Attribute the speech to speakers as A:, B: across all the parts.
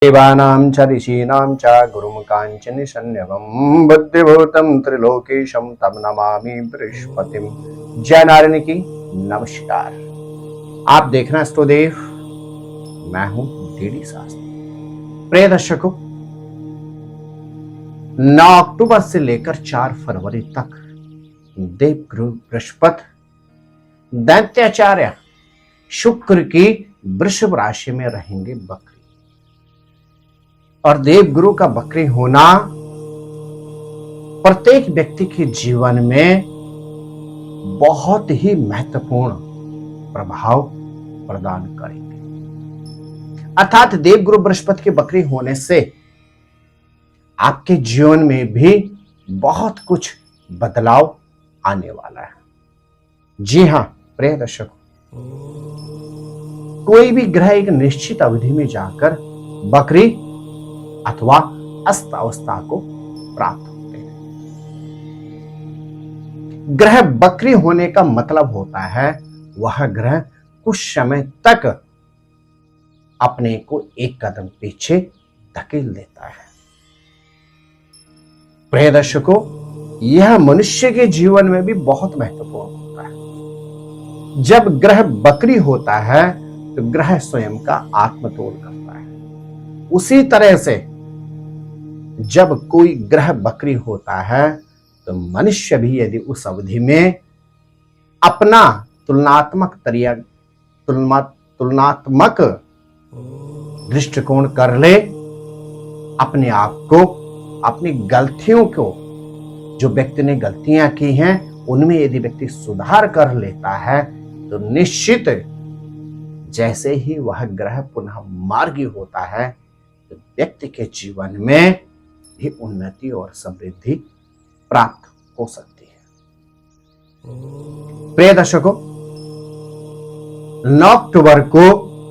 A: देवानां च ऋषीणां च गुरुं काञ्चनशन्यवं बुद्धिभूतं त्रिलोकेशं तम नमामि बृहस्पतिं। जय नारायण की नमस्कार। आप देखना स्टोदेव, मैं हूं डीडी शास्त्री। प्रिय दर्शकों, 9 अक्टूबर से लेकर 4 फरवरी तक देवगुरु बृहस्पति दैत्याचार्य शुक्र की वृषभ राशि में रहेंगे बकरी। और देवगुरु का बकरी होना प्रत्येक व्यक्ति के जीवन में बहुत ही महत्वपूर्ण प्रभाव प्रदान करेंगे। अर्थात देवगुरु बृहस्पति के बकरी होने से आपके जीवन में भी बहुत कुछ बदलाव आने वाला है। जी हां प्रिय दर्शकों, कोई भी ग्रह एक निश्चित अवधि में जाकर बकरी अथवा अस्त अवस्था को प्राप्त होते हैं। ग्रह बकरी होने का मतलब होता है वह ग्रह कुछ समय तक अपने को एक कदम पीछे धकेल देता है। प्रिय दर्शकों, यह मनुष्य के जीवन में भी बहुत महत्वपूर्ण होता है। जब ग्रह बकरी होता है तो ग्रह स्वयं का आत्मतोल करता है। उसी तरह से जब कोई ग्रह बकरी होता है तो मनुष्य भी यदि उस अवधि में अपना तुलनात्मक दृष्टिकोण कर ले, अपने आप को, अपनी गलतियों को, जो व्यक्ति ने गलतियां की हैं उनमें यदि व्यक्ति सुधार कर लेता है तो निश्चित जैसे ही वह ग्रह पुनः मार्गी होता है तो व्यक्ति के जीवन में भी उन्नति और समृद्धि प्राप्त हो सकती है। प्रिय दर्शकों, 9 अक्टूबर को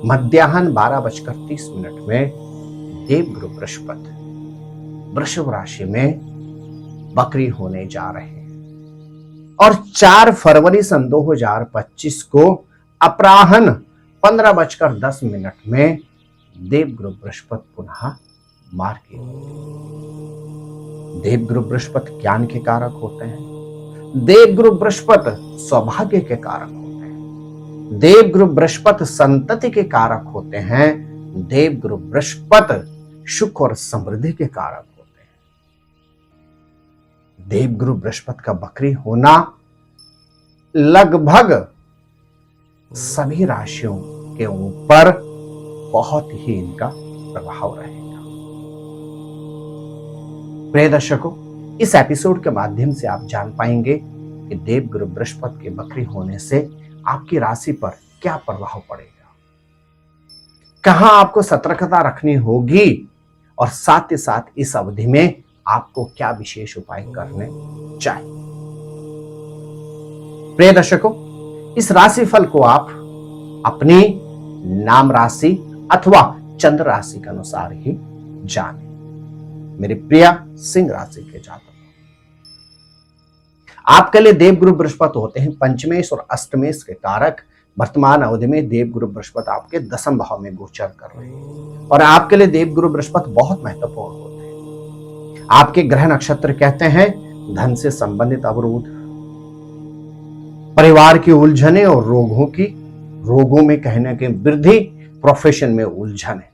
A: मध्याह्न 12:30 में देवगुरु बृहस्पति वृषभ राशि में बकरी होने जा रहे हैं और 4 फरवरी सन 2025 को अपराह्न 15:10 में देवगुरु बृहस्पति पुनः मार्गी होंगे। देवगुरु बृहस्पति ज्ञान के कारक होते हैं। देवगुरु बृहस्पति सौभाग्य के कारक होते हैं। देवगुरु बृहस्पति संतति के कारक होते हैं। देवगुरु बृहस्पति सुख और समृद्धि के कारक होते हैं। देवगुरु बृहस्पति का बकरी होना लगभग सभी राशियों के ऊपर बहुत ही इनका प्रभाव रहेगा। प्रिय दर्शकों, इस एपिसोड के माध्यम से आप जान पाएंगे कि देवगुरु बृहस्पति के बकरी होने से आपकी राशि पर क्या प्रभाव पड़ेगा, कहां आपको सतर्कता रखनी होगी और साथ ही साथ इस अवधि में आपको क्या विशेष उपाय करने चाहिए। प्रिय दर्शकों, इस राशिफल को आप अपनी नाम राशि अथवा चंद्र राशि के अनुसार ही जानें। मेरे प्रिय सिंह राशि के जातक, आपके लिए देवगुरु बृहस्पति होते हैं पंचमेश और अष्टमेश के कारक। वर्तमान अवधि में देवगुरु बृहस्पति आपके 10वें भाव में गोचर कर रहे हैं और आपके लिए देवगुरु बृहस्पति बहुत महत्वपूर्ण होते हैं। आपके ग्रह नक्षत्र कहते हैं धन से संबंधित अवरोध, परिवार की उलझने और रोगों में कहने के वृद्धि, प्रोफेशन में उलझन है।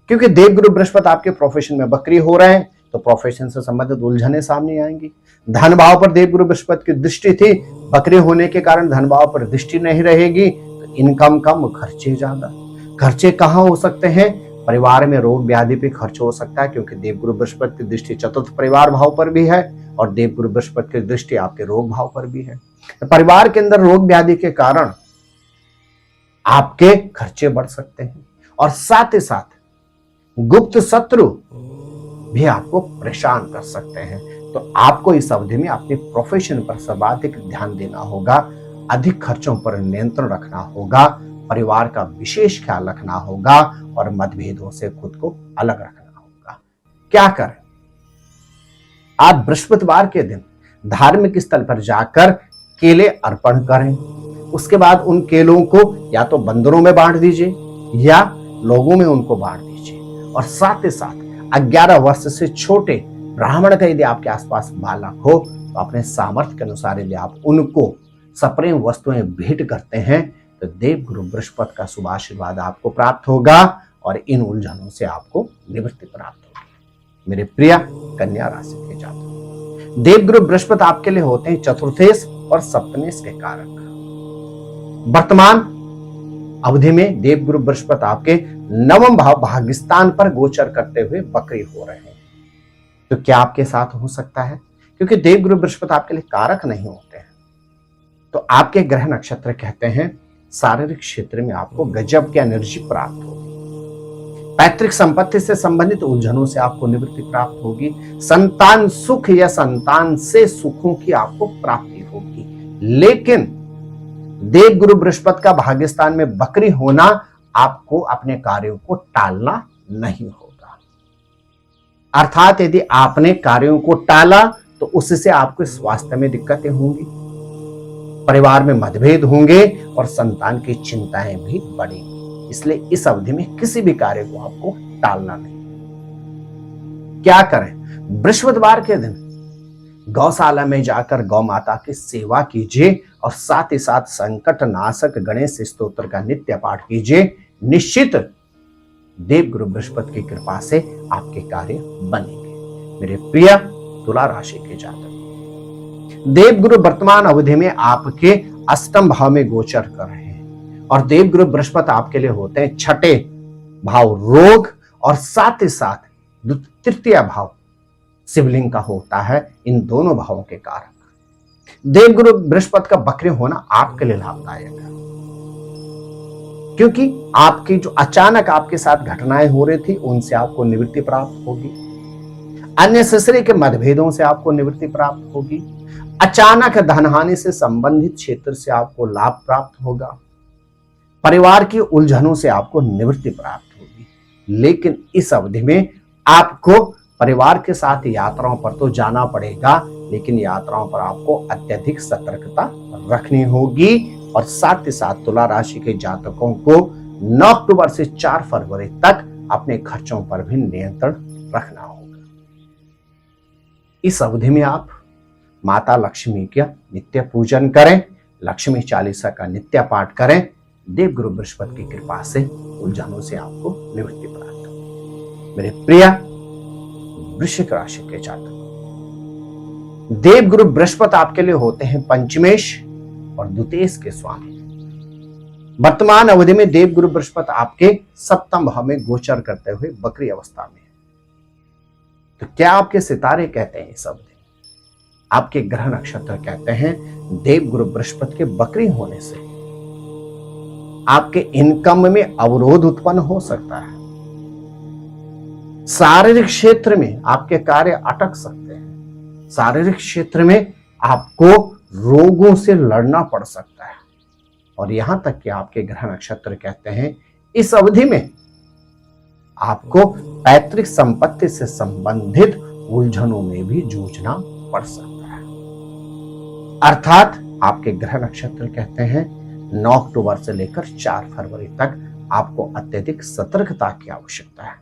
A: क्योंकि देवगुरु बृहस्पति आपके प्रोफेशन में बकरी हो रहे हैं तो प्रोफेशन से संबंधित उलझने सामने आएंगी। धन भाव पर देवगुरु बृहस्पति की दृष्टि थी, बकरी होने के कारण धन भाव पर दृष्टि नहीं रहेगी तो इनकम कम, खर्चे ज्यादा। खर्चे कहां हो सकते हैं? परिवार में रोग व्याधि पे खर्च हो सकता है, क्योंकि देवगुरु बृहस्पति की दृष्टि चतुर्थ परिवार भाव पर भी है और देवगुरु बृहस्पति की दृष्टि आपके रोग भाव पर भी है। तो परिवार के अंदर रोग व्याधि के कारण आपके खर्चे बढ़ सकते हैं और साथ ही साथ गुप्त शत्रु भी आपको परेशान कर सकते हैं। तो आपको इस अवधि में अपने प्रोफेशन पर सर्वाधिक ध्यान देना होगा, अधिक खर्चों पर नियंत्रण रखना होगा, परिवार का विशेष ख्याल रखना होगा और मतभेदों से खुद को अलग रखना होगा। क्या करें? आप बृहस्पतिवार के दिन धार्मिक स्थल पर जाकर केले अर्पण करें। उसके बाद उन केलों को या तो बंदरों में बांट दीजिए या लोगों में उनको बांट दीजिए और साथ ही साथ 11 वर्ष से छोटे ब्राह्मण का यदि आपके आसपास बालक हो तो अपने सामर्थ्य के अनुसार यदि आप उनको सप्रेम वस्तुएं भेंट करते हैं तो देव गुरु बृहस्पति का शुभ आशीर्वाद आपको प्राप्त होगा और इन उलझनों से आपको निवृत्ति प्राप्त होगी। मेरे प्रिय कन्या राशि के जातक, देव गुरु बृहस्पति आपके लिए होते हैं चतुर्थेश और सप्तमेश के कारक। वर्तमान अवधि में देव गुरु बृहस्पति आपके नवम भाव भाग्यस्थान पर गोचर करते हुए वक्री हो रहे हैं। तो क्या आपके साथ हो सकता है? क्योंकि देव गुरु बृहस्पति आपके लिए कारक नहीं होते हैं, तो आपके ग्रह नक्षत्र कहते हैं शारीरिक क्षेत्र में आपको गजब की एनर्जी प्राप्त होगी। पैतृक संपत्ति से संबंधित उलझनों से आपको निवृत्ति प्राप्त होगी। संतान सुख या संतान से सुखों की आपको प्राप्ति होगी। लेकिन देव गुरु बृहस्पति का भाग्यस्थान में वक्री होना आपको अपने कार्यों को टालना नहीं होगा। अर्थात यदि आपने कार्यों को टाला तो उससे आपको स्वास्थ्य में दिक्कतें होंगी, परिवार में मतभेद होंगे और संतान की चिंताएं भी बढ़ेंगी। इसलिए इस अवधि में किसी भी कार्य को आपको टालना नहीं। क्या करें? बृहस्पतिवार के दिन गौशाला में जाकर गौ माता की सेवा कीजिए और साथ ही साथ संकट नाशक गणेश स्तोत्र का नित्य पाठ कीजिए। निश्चित देव गुरु बृहस्पति की कृपा से आपके कार्य बनेंगे। मेरे प्रिय तुला राशि के जातक, देव गुरु वर्तमान अवधि में आपके अष्टम भाव में गोचर कर रहे हैं और देव गुरु बृहस्पति आपके लिए होते हैं छठे भाव रोग और साथ ही साथ तृतीय भाव शिवलिंग का होता है। इन दोनों भावों के कारक देव गुरु बृहस्पति का वक्री होना आपके लिए लाभदायक है, क्योंकि आपकी जो अचानक आपके साथ घटनाएं हो रही थी उनसे आपको निवृत्ति प्राप्त होगी। अन्य ससुरे के मतभेदों से आपको निवृत्ति प्राप्त होगी। अचानक धनहानि से संबंधित क्षेत्र से आपको लाभ प्राप्त होगा। परिवार की उलझनों से आपको निवृत्ति प्राप्त होगी। लेकिन इस अवधि में आपको परिवार के साथ यात्राओं पर तो जाना पड़ेगा, लेकिन यात्राओं पर आपको अत्यधिक सतर्कता रखनी होगी। और साथ ही साथ तुला राशि के जातकों को 9 अक्टूबर से 4 फरवरी तक अपने खर्चों पर भी नियंत्रण रखना होगा। इस अवधि में आप माता लक्ष्मी का नित्य पूजन करें, लक्ष्मी चालीसा का नित्य पाठ करें। देव गुरु बृहस्पति की कृपा से उलझनों से आपको निवृत्ति प्राप्त होगी। मेरे प्रिय वृश्चिक राशि के जातक, देव गुरु बृहस्पति आपके लिए होते हैं पंचमेश और द्वितीयेश के स्वामी। वर्तमान अवधि में देव गुरु बृहस्पति आपके सप्तम भाव में गोचर करते हुए वक्री अवस्था में। तो क्या आपके सितारे कहते हैं इस अवधि? आपके ग्रह नक्षत्र कहते हैं देव गुरु बृहस्पति के वक्री होने से आपके इनकम में अवरोध उत्पन्न हो सकता है। शारीरिक क्षेत्र में आपके कार्य अटक सकते हैं। शारीरिक क्षेत्र में आपको रोगों से लड़ना पड़ सकता है। और यहां तक कि आपके ग्रह नक्षत्र कहते हैं इस अवधि में आपको पैतृक संपत्ति से संबंधित उलझनों में भी जूझना पड़ सकता है। अर्थात आपके ग्रह नक्षत्र कहते हैं 9 अक्टूबर से लेकर 4 फरवरी तक आपको अत्यधिक सतर्कता की आवश्यकता है।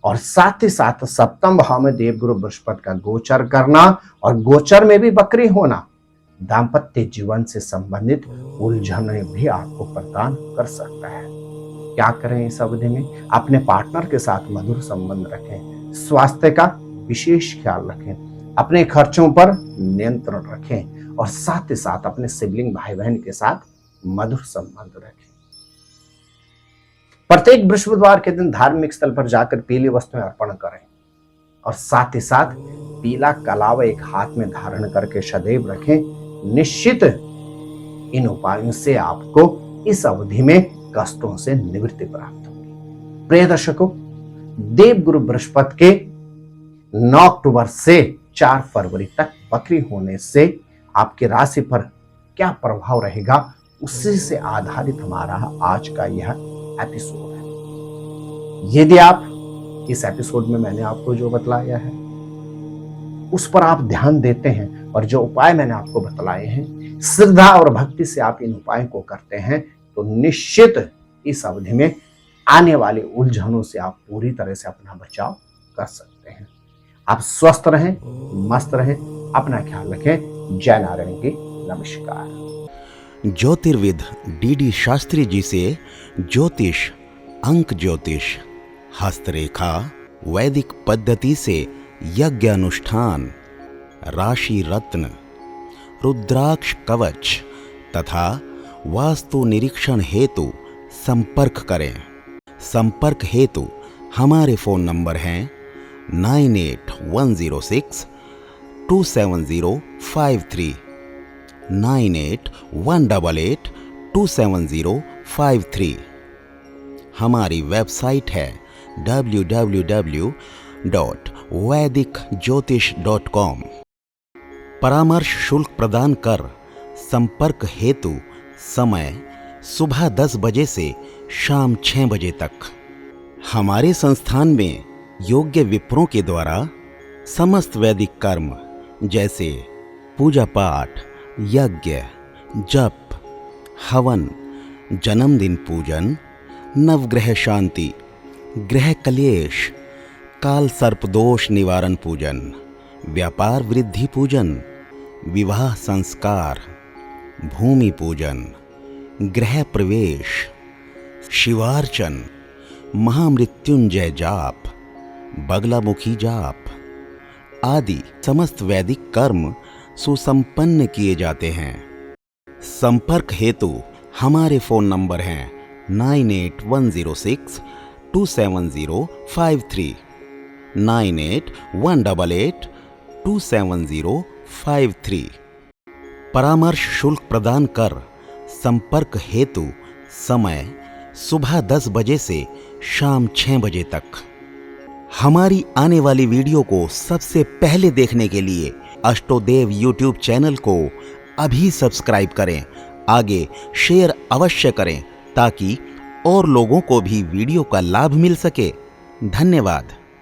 A: और साथ ही साथ सप्तम भाव में देव गुरु बृहस्पति का गोचर करना और गोचर में भी वक्री होना दाम्पत्य जीवन से संबंधित उलझनें भी आपको प्रदान कर सकता है। क्या करें इस अवधि में? अपने पार्टनर के साथ मधुर संबंध रखें, स्वास्थ्य का विशेष ख्याल रखें, अपने खर्चों पर नियंत्रण रखें और साथ ही साथ अपने सिबलिंग भाई बहन के साथ मधुर संबंध रखें। प्रत्येक बृहस्पतिवार के दिन धार्मिक स्थल पर जाकर पीली वस्तुएं अर्पण करें और साथ ही साथ पीला कलावा एक हाथ में धारण करके सदैव रखें। निश्चित इन उपायों से आपको इस अवधि में कष्टों से निवृत्ति प्राप्त होगी। प्रिय दर्शकों, देव गुरु बृहस्पति के 9 अक्टूबर से 4 फरवरी तक वक्री होने से आपकी राशि पर क्या प्रभाव रहेगा, उसी से आधारित हमारा आज का यह एपिसोड है। यदि आप इस एपिसोड में मैंने आपको जो बतलाया है उस पर आप ध्यान देते हैं और जो उपाय मैंने आपको बतलाए हैं श्रद्धा और भक्ति से आप इन उपायों को करते हैं तो निश्चित इस अवधि में आने वाले उलझनों से आप पूरी तरह से अपना बचाव कर सकते हैं। आप स्वस्थ रहें, मस्त रहें, अपना ख्याल रखें। जय नारायण की नमस्कार।
B: ज्योतिर्विद डीडी शास्त्री जी से ज्योतिष, अंक ज्योतिष, हस्तरेखा, वैदिक पद्धति से यज्ञ अनुष्ठान, राशि रत्न, रुद्राक्ष कवच तथा वास्तु निरीक्षण हेतु संपर्क करें। संपर्क हेतु हमारे फोन नंबर हैं 9810627053, 9818827053। हमारी वेबसाइट है www.vedicjyotish.com। परामर्श शुल्क प्रदान कर संपर्क हेतु समय सुबह 10 बजे से शाम 6 बजे तक। हमारे संस्थान में योग्य विप्रों के द्वारा समस्त वैदिक कर्म जैसे पूजा पाठ, यज्ञ, जप, हवन, जन्मदिन पूजन, नवग्रह शांति, ग्रह कलेश, काल सर्प दोष निवारण पूजन, व्यापार वृद्धि पूजन, विवाह संस्कार, भूमि पूजन, गृह प्रवेश, शिवार्चन, महामृत्युंजय जाप, बगलामुखी जाप आदि समस्त वैदिक कर्म सुसंपन्न किए जाते हैं। संपर्क हेतु हमारे फोन नंबर हैं 9810627053, 9818827053। परामर्श शुल्क प्रदान कर संपर्क हेतु समय सुबह 10 बजे से शाम 6 बजे तक। हमारी आने वाली वीडियो को सबसे पहले देखने के लिए अष्टोदेव यूट्यूब चैनल को अभी सब्सक्राइब करें। आगे शेयर अवश्य करें ताकि और लोगों को भी वीडियो का लाभ मिल सके। धन्यवाद।